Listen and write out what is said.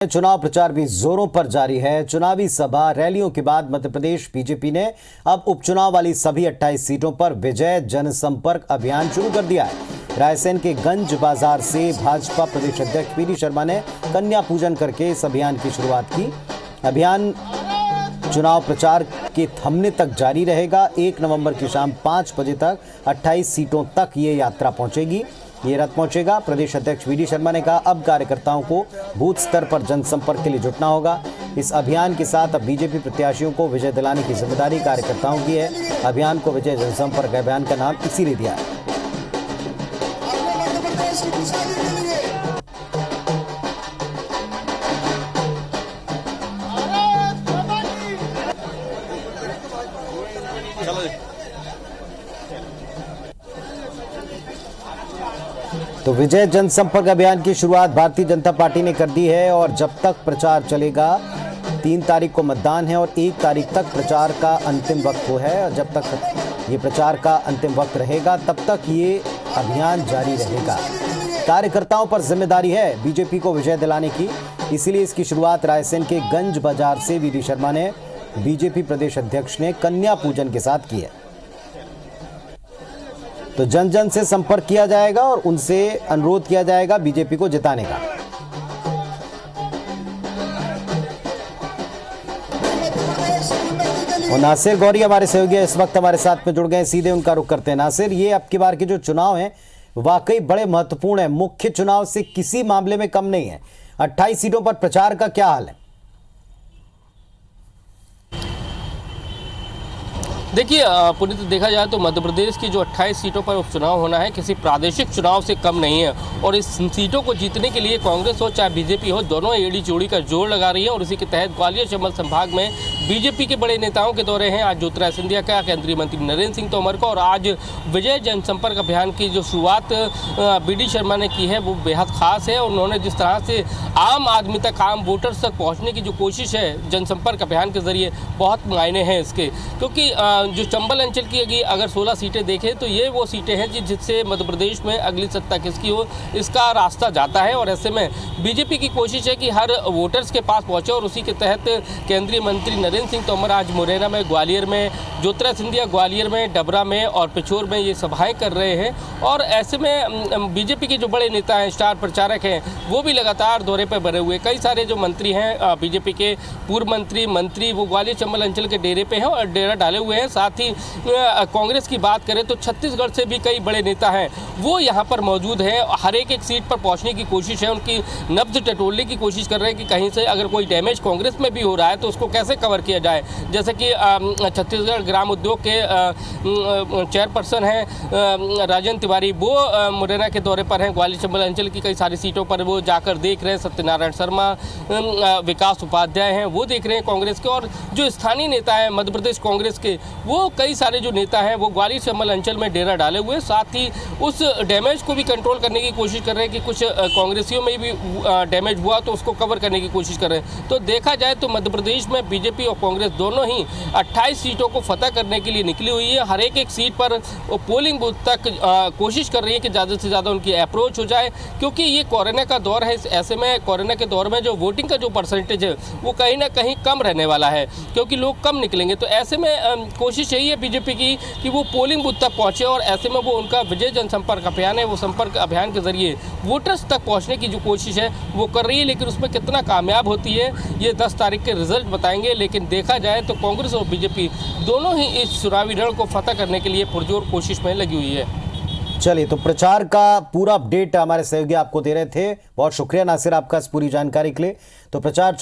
चुनाव प्रचार भी जोरों पर जारी है। चुनावी सभा रैलियों के बाद मध्य प्रदेश बीजेपी ने अब उपचुनाव वाली सभी 28 सीटों पर विजय जनसंपर्क अभियान शुरू कर दिया है। रायसेन के गंज बाजार से भाजपा प्रदेश अध्यक्ष पीडी शर्मा ने कन्या पूजन करके इस अभियान की शुरुआत की। अभियान चुनाव प्रचार के थमने तक जारी रहेगा। 1 नवंबर की शाम 5 बजे तक 28 सीटों तक ये यात्रा पहुंचेगी, ये रथ पहुंचेगा। प्रदेश अध्यक्ष पीडी शर्मा ने कहा, अब कार्यकर्ताओं को बूथ स्तर पर जनसंपर्क के लिए जुटना होगा। इस अभियान के साथ अब बीजेपी प्रत्याशियों को विजय दिलाने की जिम्मेदारी कार्यकर्ताओं की है। अभियान को विजय जनसंपर्क अभियान का नाम इसीलिए दिया है। तो विजय जनसंपर्क अभियान की शुरुआत भारतीय जनता पार्टी ने कर दी है और जब तक प्रचार चलेगा, 3 तारीख को मतदान है और 1 तारीख तक प्रचार का अंतिम वक्त है। और जब तक ये प्रचार का अंतिम वक्त रहेगा तब तक ये अभियान जारी रहेगा। कार्यकर्ताओं पर जिम्मेदारी है बीजेपी को विजय दिलाने की, इसीलिए इसकी शुरुआत रायसेन के गंज बाजार से वीडी शर्मा ने बीजेपी प्रदेश अध्यक्ष ने कन्या पूजन के साथ की है। तो जन जन से संपर्क किया जाएगा और उनसे अनुरोध किया जाएगा बीजेपी को जिताने का। और नासिर गौरी हमारे सहयोगी इस वक्त हमारे साथ में जुड़ गए, सीधे उनका रुख करते हैं। नासिर, ये अब की बार के जो चुनाव हैं वाकई बड़े महत्वपूर्ण है, मुख्य चुनाव से किसी मामले में कम नहीं है। 28 सीटों पर प्रचार का क्या हाल है? देखिए पुनीत, देखा जाए तो मध्य प्रदेश की जो 28 सीटों पर उपचुनाव होना है किसी प्रादेशिक चुनाव से कम नहीं है। और इस सीटों को जीतने के लिए कांग्रेस हो चाहे बीजेपी हो, दोनों एड़ी जोड़ी का जोर लगा रही है। और इसी के तहत ग्वालियर चंबल संभाग में बीजेपी के बड़े नेताओं के दौरे हैं। आज ज्योतिरादित्य सिंधिया का, केंद्रीय मंत्री नरेंद्र सिंह तोमर का, और आज विजय जनसंपर्क अभियान की जो शुरुआत पीडी शर्मा ने की है वो बेहद खास है। और उन्होंने जिस तरह से आम आदमी तक, आम वोटर्स तक पहुँचने की जो कोशिश है जनसंपर्क अभियान के जरिए, बहुत मायने हैं इसके। क्योंकि जो चंबल अंचल की अगर 16 सीटें देखें तो ये वो सीटें हैं जिससे मध्य प्रदेश में अगली सत्ता किसकी हो इसका रास्ता जाता है। और ऐसे में बीजेपी की कोशिश है कि हर वोटर्स के पास पहुंचे। और उसी के तहत केंद्रीय मंत्री नरेंद्र सिंह तोमर आज मुरैना में, ग्वालियर में, ज्योतिरादित्य सिंधिया ग्वालियर में, डबरा में और पिछोर में ये सभाएं कर रहे हैं। और ऐसे में बीजेपी के जो बड़े नेता हैं, स्टार प्रचारक हैं, वो भी लगातार दौरे पर बने हुए। कई सारे जो मंत्री हैं बीजेपी के, पूर्व मंत्री वो ग्वालियर चंबल अंचल के डेरे पे हैं और डेरा डाले हुए हैं। साथ ही कांग्रेस की बात करें तो छत्तीसगढ़ से भी कई बड़े नेता हैं वो यहाँ पर मौजूद हैं। हर एक सीट पर पहुँचने की कोशिश है, उनकी नब्ज टटोलने की कोशिश कर रहे हैं कि कहीं से अगर कोई डैमेज कांग्रेस में भी हो रहा है तो उसको कैसे कवर किया जाए। जैसे कि छत्तीसगढ़ ग्राम उद्योग के चेयरपर्सन हैं राजेंद्र तिवारी, वो मुरैना के दौरे पर हैं। ग्वालियर चंबल अंचल की कई सारी सीटों पर वो जाकर देख रहे हैं। सत्यनारायण शर्मा, विकास उपाध्याय हैं, वो देख रहे हैं कांग्रेस के। और जो स्थानीय नेता हैं मध्य प्रदेश कांग्रेस के, वो कई सारे जो नेता हैं वो ग्वालियर चंबल अंचल में डेरा डाले हुए, साथ ही उस डैमेज को भी कंट्रोल करने की कोशिश कर रहे हैं कि कुछ कांग्रेसियों में भी डैमेज हुआ तो उसको कवर करने की कोशिश कर रहे हैं। तो देखा जाए तो मध्य प्रदेश में बीजेपी और कांग्रेस दोनों ही 28 सीटों को फतह करने के लिए निकली हुई है। हर एक सीट पर पोलिंग बूथ तक कोशिश कर रही है कि ज़्यादा से ज़्यादा उनकी अप्रोच हो जाए, क्योंकि ये कोरोना का दौर है। ऐसे में कोरोना के दौर में जो वोटिंग का जो परसेंटेज है वो कहीं ना कहीं कम रहने वाला है, क्योंकि लोग कम निकलेंगे। तो ऐसे में कोशिश यही है बीजेपी की कि वो पोलिंग बूथ तक पहुंचे। और ऐसे में वो उनका विजय जनसंपर्क अभियान है, वो संपर्क अभियान के जरिए वोटर्स तक पहुंचने की जो कोशिश है वो कर रही है। लेकिन उसमें कितना कामयाब होती है ये 10 तारीख के रिजल्ट बताएंगे। लेकिन देखा जाए तो कांग्रेस और बीजेपी दोनों ही इस चुनावी रण को फतह करने के लिए पुरजोर कोशिश में लगी हुई है। चलिए, तो प्रचार का पूरा अपडेट हमारे सहयोगी आपको दे रहे थे। बहुत शुक्रिया नासिर आपका इस पूरी जानकारी के लिए। तो प्रचार